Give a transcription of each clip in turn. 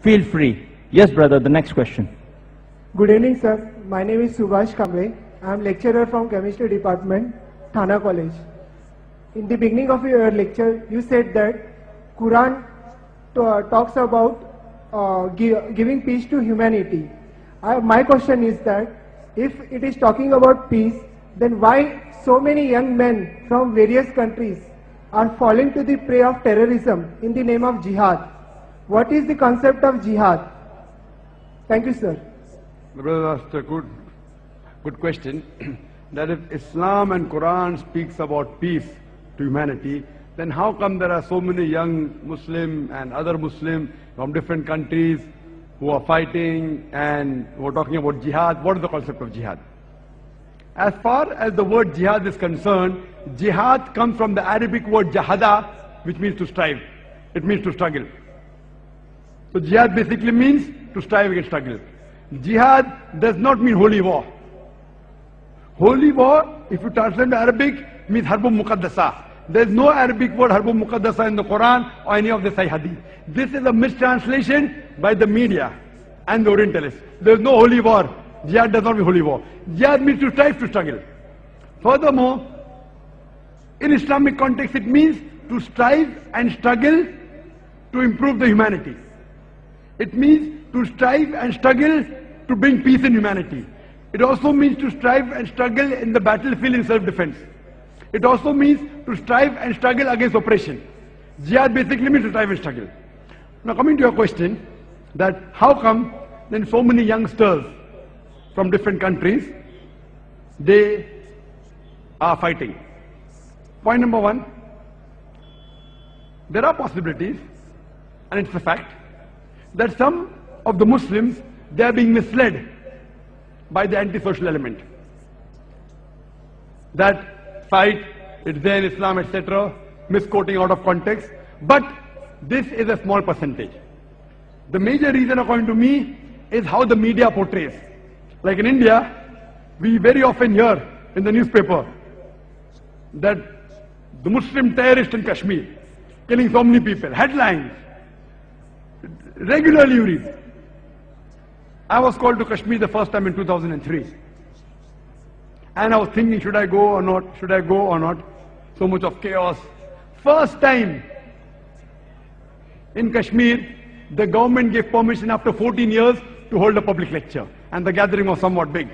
Feel free. Yes, brother, the next question. Good evening, sir. My name is Subhash Kamble. I am lecturer from Chemistry Department, Thana College. In the beginning of your lecture, you said that Quran talks about giving peace to humanity. My question is that if it is talking about peace, then why so many young men from various countries are falling to the prey of terrorism in the name of jihad? What is the concept of jihad? Thank you, sir. The brother asked a good question. That if Islam and Quran speaks about peace to humanity, then how come there are so many young Muslim and other Muslim from different countries who are fighting and who are talking about jihad? What is the concept of jihad? As far as the word jihad is concerned, jihad comes from the Arabic word jahada, which means to strive. It means to struggle. So jihad basically means to strive against struggle. Jihad does not mean holy war. Holy war, if you translate into Arabic, means harbun muqaddasa. There is no Arabic word harbun muqaddasa in the Quran or any of the Sahih Hadith. This is a mistranslation by the media and the Orientalists. There is no holy war. Jihad does not mean holy war. Jihad means to strive to struggle. Furthermore, in Islamic context, it means to strive and struggle to improve the humanity. It means to strive and struggle to bring peace in humanity. It also means to strive and struggle in the battlefield in self-defense. It also means to strive and struggle against oppression. Jihad basically means to strive and struggle. Now coming to your question, that how come then so many youngsters from different countries, they are fighting? Point number one, there are possibilities, and it's a fact, that some of the Muslims, they are being misled by the antisocial element. That fight, it's there in Islam, etc., misquoting out of context. But this is a small percentage. The major reason, according to me, is how the media portrays. Like in India, we very often hear in the newspaper that the Muslim terrorist in Kashmir, killing so many people. Headlines. Regularly you read. I was called to Kashmir the first time in 2003. And I was thinking, should I go or not? Should I go or not? So much of chaos. First time in Kashmir, the government gave permission after 14 years to hold a public lecture. And the gathering was somewhat big,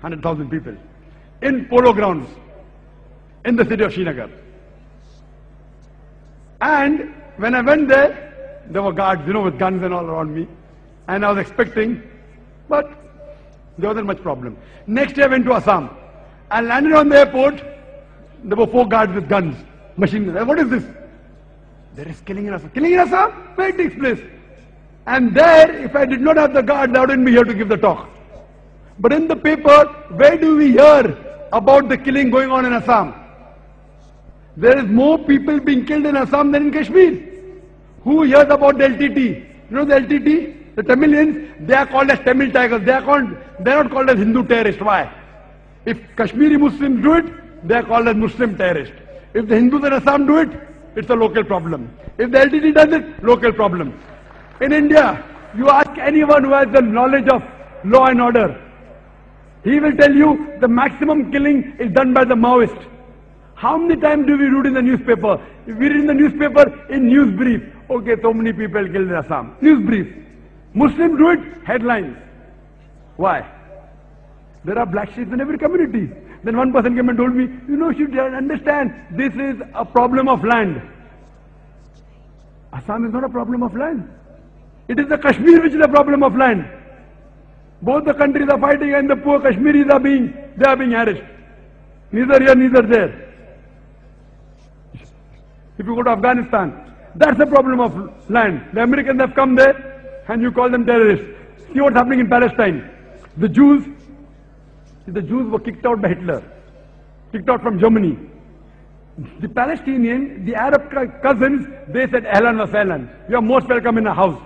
100,000 people. In polo grounds, in the city of Srinagar. And when I went there were guards, with guns and all around me. And I was expecting, but there wasn't much problem. Next day I went to Assam. I landed on the airport, there were 4 guards with guns, machine guns. What is this? There is killing in Assam. Killing in Assam? Where it takes place? And there, if I did not have the guards, I wouldn't be here to give the talk. But in the paper, where do we hear about the killing going on in Assam? There is more people being killed in Assam than in Kashmir. Who hears about the LTT? You know the LTT? The Tamilians, they are called as Tamil Tigers. They are not called as Hindu terrorists. Why? If Kashmiri Muslims do it, they are called as Muslim terrorists. If the Hindus in Assam do it, it's a local problem. If the LTT does it, local problem. In India, you ask anyone who has the knowledge of law and order, he will tell you the maximum killing is done by the Maoists. How many times do we read in the newspaper? If we read in the newspaper, in news brief, okay, so many people killed in Assam. News brief. Muslims do it, headlines. Why? There are black sheep in every community. Then one person came and told me, you should understand, this is a problem of land. Assam is not a problem of land. It is the Kashmir which is a problem of land. Both the countries are fighting and the poor Kashmiris are being harassed. Neither here, neither there. If you go to Afghanistan, that's a problem of land. The Americans have come there and you call them terrorists. See what's happening in Palestine. The Jews were kicked out by Hitler, kicked out from Germany. The Palestinian, the Arab cousins, they said, Ahlan wa sahlan, you are most welcome in a house.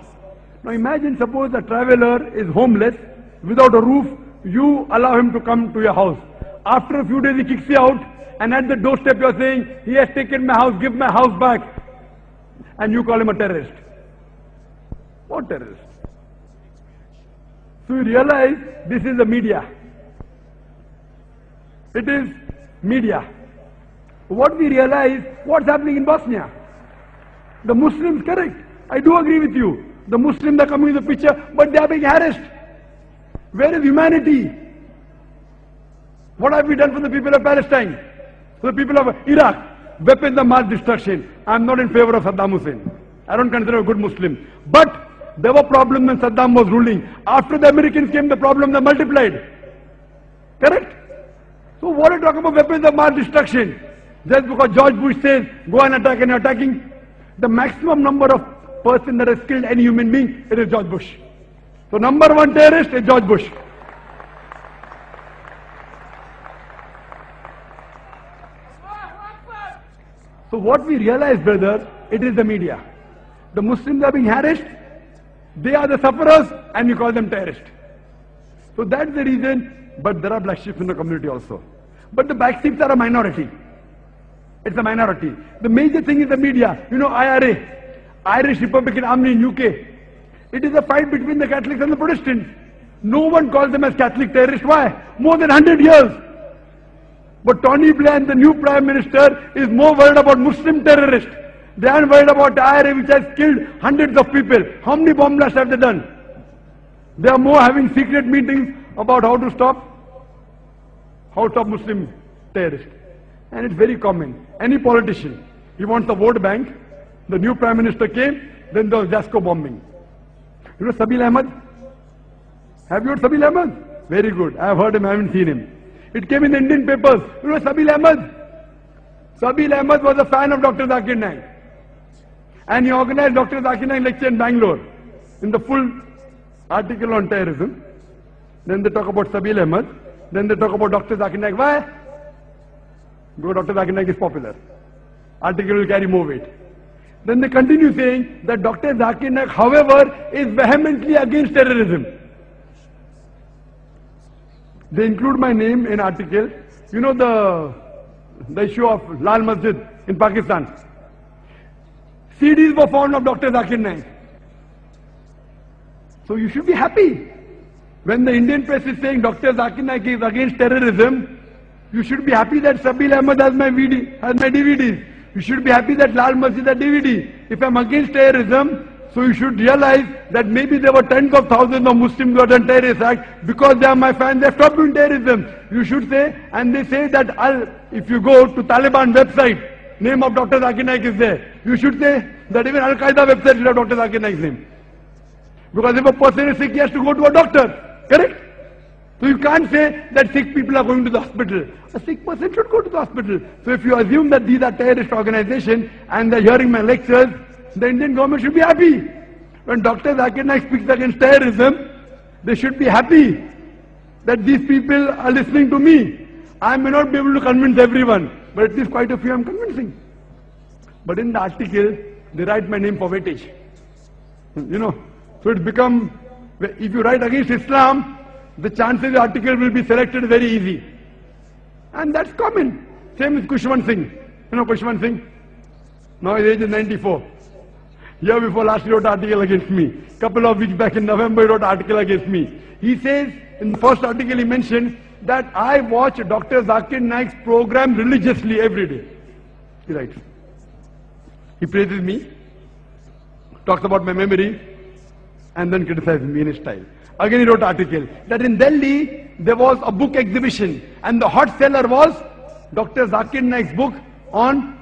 Now imagine, suppose a traveler is homeless, without a roof, you allow him to come to your house. After a few days he kicks you out, and at the doorstep you are saying, he has taken my house, give my house back. And you call him a terrorist. What terrorist? So you realize this is the media. It is media. What we realize, what's happening in Bosnia? The Muslims, correct. I do agree with you. The Muslims are coming in the picture, but they are being harassed. Where is humanity? What have we done for the people of Palestine? For the people of Iraq? Weapons of mass destruction. I am not in favor of Saddam Hussein. I don't consider a good Muslim. But there were problems when Saddam was ruling. After the Americans came, the problems are multiplied. Correct? So what are you talking about weapons of mass destruction? Just because George Bush says, go and attack, and you're attacking. The maximum number of person that has killed any human being, it is George Bush. So number one terrorist is George Bush. So what we realize, brother, it is the media. The Muslims are being harassed, they are the sufferers, and we call them terrorists. So that's the reason, but there are black sheep in the community also. But the black sheep are a minority. It's a minority. The major thing is the media. You know, IRA, Irish Republican Army in UK. It is a fight between the Catholics and the Protestants. No one calls them as Catholic terrorists. Why? More than 100 years. But Tony Blair, the new Prime Minister, is more worried about Muslim terrorists. They aren't worried about IRA, which has killed hundreds of people. How many bomb blasts have they done? They are more having secret meetings about how to stop Muslim terrorists. And it's very common. Any politician, he wants the vote bank. The new Prime Minister came, then there was Jasco bombing. You know Sabeel Ahmed? Have you heard Sabeel Ahmed? Very good. I have heard him, I haven't seen him. It came in the Indian papers. You know Sabeel Ahmed? Sabeel Ahmed was a fan of Dr. Zakir Naik. And he organized Dr. Zakir Naik lecture in Bangalore. In the full article on terrorism. Then they talk about Sabeel Ahmed. Then they talk about Dr. Zakir Naik. Why? Because Dr. Zakir Naik is popular. Article will carry more weight. Then they continue saying that Dr. Zakir Naik, however, is vehemently against terrorism. They include my name in article. You know the issue of Lal Masjid in Pakistan. CDs were found of Dr. Zakir Naik. So you should be happy. When the Indian press is saying Dr. Zakir Naik is against terrorism, you should be happy that Sabeel Ahmed has my DVDs. You should be happy that Lal Masjid has DVD. If I'm against terrorism, so you should realize that maybe there were tens of thousands of Muslims who had done terrorist act. Because they are my fans, they have stopped doing terrorism. You should say, and they say that if you go to Taliban website, name of Dr. Zakir Naik is there. You should say that even Al-Qaeda website should have Dr. Zakir Naik's name. Because if a person is sick, he has to go to a doctor. Correct? So you can't say that sick people are going to the hospital. A sick person should go to the hospital. So if you assume that these are terrorist organizations and they're hearing my lectures, the Indian government should be happy. When Dr. Zakir Naik speaks against terrorism, they should be happy that these people are listening to me. I may not be able to convince everyone, but at least quite a few I'm convincing. But in the article, they write my name for weightage. You know, so it's become, if you write against Islam, the chances the article will be selected very easy. And that's common. Same with Khushwant Singh. You know Khushwant Singh? Now his age is 94. Year before last he wrote an article against me. Couple of weeks back in November he wrote an article against me. He says, in the first article he mentioned, that I watch Dr. Zakir Naik's program religiously every day. He writes. He praises me, talks about my memory, and then criticizes me in his style. Again he wrote an article that in Delhi there was a book exhibition and the hot seller was Dr. Zakir Naik's book on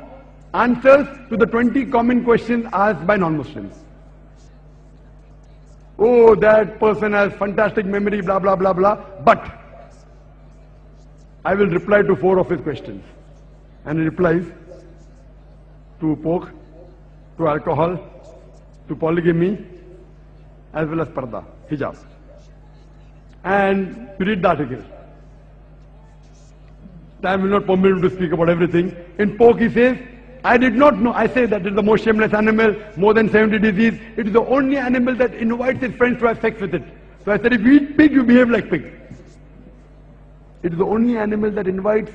answers to the 20 common questions asked by non-Muslims. Oh, that person has fantastic memory, blah, blah, blah, blah. But I will reply to 4 of his questions. And he replies to pork, to alcohol, to polygamy, as well as parda, hijab. And you read the article. Time will not permit him to speak about everything. In pork he says, I did not know, I say that it is the most shameless animal, more than 70 diseases. It is the only animal that invites its friends to have sex with it. So I said, if you eat pig, you behave like pig. It is the only animal that invites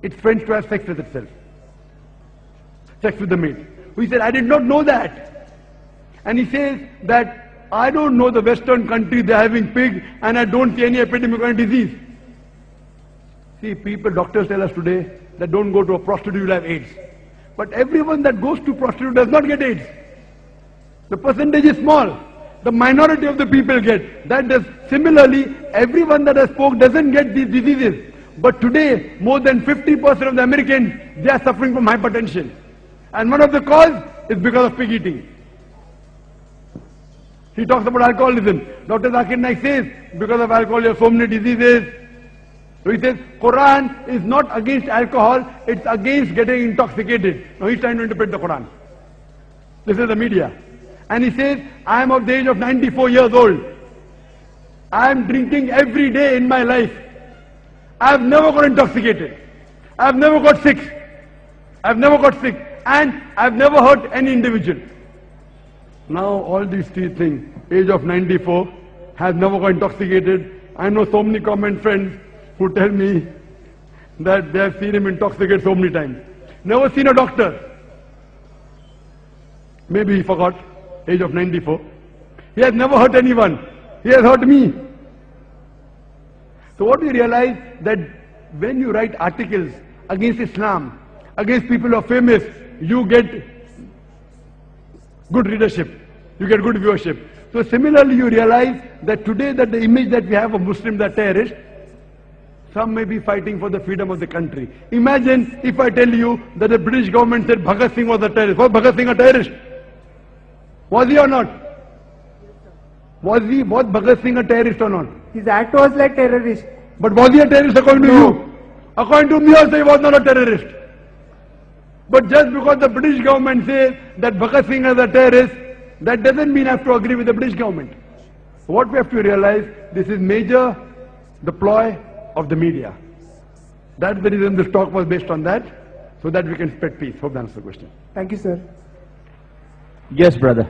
its friends to have sex with itself. Sex with the mate. He said, I did not know that. And he says that I don't know the Western countries, they're having pig, and I don't see any epidemic or disease. See, doctors tell us today that don't go to a prostitute, you'll have AIDS. But everyone that goes to prostitute does not get AIDS. The percentage is small. The minority of the people get. That does. Similarly, everyone that has spoke doesn't get these diseases. But today, more than 50% of the Americans, they are suffering from hypertension. And one of the cause is because of pig eating. He talks about alcoholism. Dr. Zakir Naik says, because of alcohol you have so many diseases. So he says, Quran is not against alcohol, it's against getting intoxicated. Now he's trying to interpret the Quran. This is the media. And he says, I am of the age of 94 years old. I am drinking every day in my life. I have never got intoxicated. I have never got sick. I have never got sick. And I have never hurt any individual. Now all these three things, age of 94, has never got intoxicated. I know so many common friends who tell me that they have seen him intoxicated so many times. Never seen a doctor. Maybe he forgot, age of 94. He has never hurt anyone. He has hurt me. So what we realize that when you write articles against Islam, against people who are famous, you get good readership, you get good viewership. So similarly you realize that today that the image that we have of Muslims that terrorists, some may be fighting for the freedom of the country. Imagine if I tell you that the British government said Bhagat Singh was a terrorist. Was Bhagat Singh a terrorist? Was he or not? Was Bhagat Singh a terrorist or not? His act was like terrorist. But was he a terrorist according to you? According to me also he was not a terrorist. But just because the British government says that Bhagat Singh is a terrorist, that doesn't mean I have to agree with the British government. What we have to realize, this is major the ploy of the media. That's the reason this talk was based on that, so that we can spread peace. Hope that answers the question. Thank you, sir. Yes, brother.